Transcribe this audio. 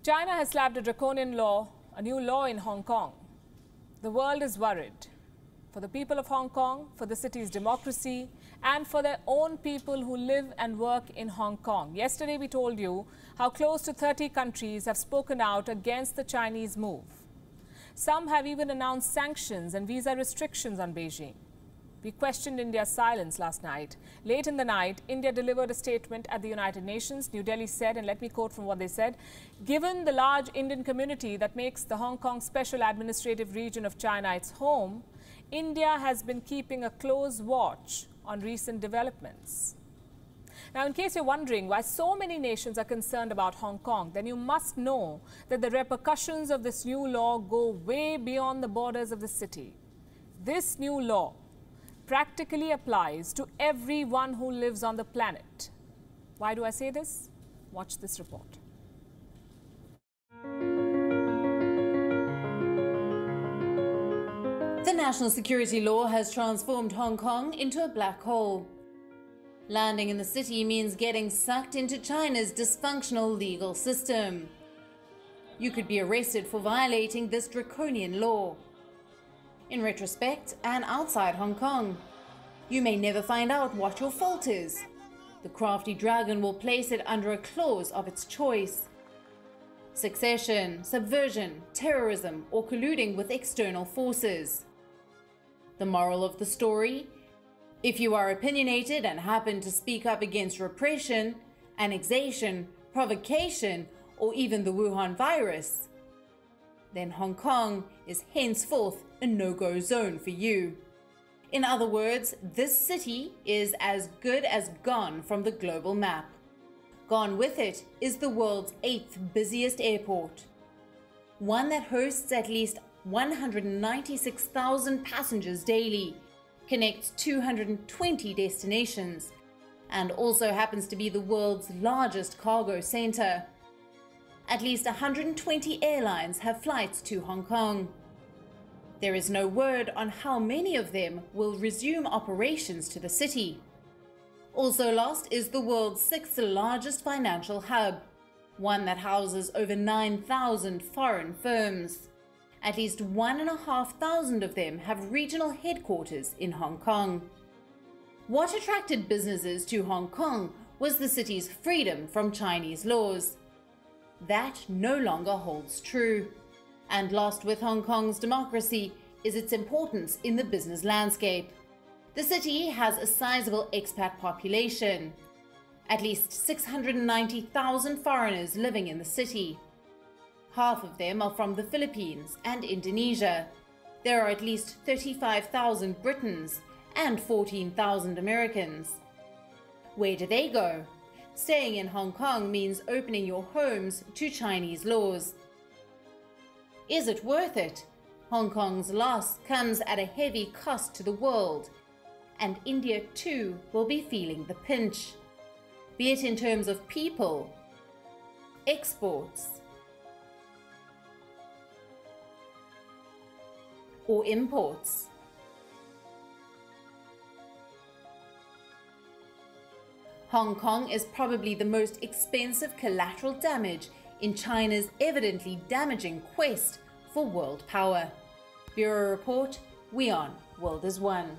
China has slapped a draconian law, a new law in Hong Kong. The world is worried for the people of Hong Kong, for the city's democracy, and for their own people who live and work in Hong Kong. Yesterday, we told you how close to 30 countries have spoken out against the Chinese move. Some have even announced sanctions and visa restrictions on Beijing. We questioned India's silence last night. Late in the night, India delivered a statement at the United Nations. New Delhi said, and let me quote from what they said, "Given the large Indian community that makes the Hong Kong Special Administrative Region of China its home, India has been keeping a close watch on recent developments." Now, in case you're wondering why so many nations are concerned about Hong Kong, then you must know that the repercussions of this new law go way beyond the borders of the city. This new law practically applies to everyone who lives on the planet. Why do I say this? Watch this report. The national security law has transformed Hong Kong into a black hole. Landing in the city means getting sucked into China's dysfunctional legal system. You could be arrested for violating this draconian law. In retrospect, and outside Hong Kong, you may never find out what your fault is. The crafty dragon will place it under a clause of its choice. Succession, subversion, terrorism, or colluding with external forces. The moral of the story? If you are opinionated and happen to speak up against repression, annexation, provocation, or even the Wuhan virus, then Hong Kong is henceforth a no-go zone for you. In other words, this city is as good as gone from the global map. Gone with it is the world's 8th busiest airport, one that hosts at least 196,000 passengers daily, connects 220 destinations, and also happens to be the world's largest cargo center. At least 120 airlines have flights to Hong Kong. There is no word on how many of them will resume operations to the city. Also lost is the world's 6th largest financial hub, one that houses over 9,000 foreign firms. At least 1,500 of them have regional headquarters in Hong Kong. What attracted businesses to Hong Kong was the city's freedom from Chinese laws. That no longer holds true. And lost with Hong Kong's democracy is its importance in the business landscape. The city has a sizable expat population, at least 690,000 foreigners living in the city. Half of them are from the Philippines and Indonesia. There are at least 35,000 Britons and 14,000 Americans. Where do they go? Staying in Hong Kong means opening your homes to Chinese laws. Is it worth it? Hong Kong's loss comes at a heavy cost to the world, and India too will be feeling the pinch, be it in terms of people, exports, or imports. Hong Kong is probably the most expensive collateral damage in China's evidently damaging quest for world power. Bureau Report, WION, World is One.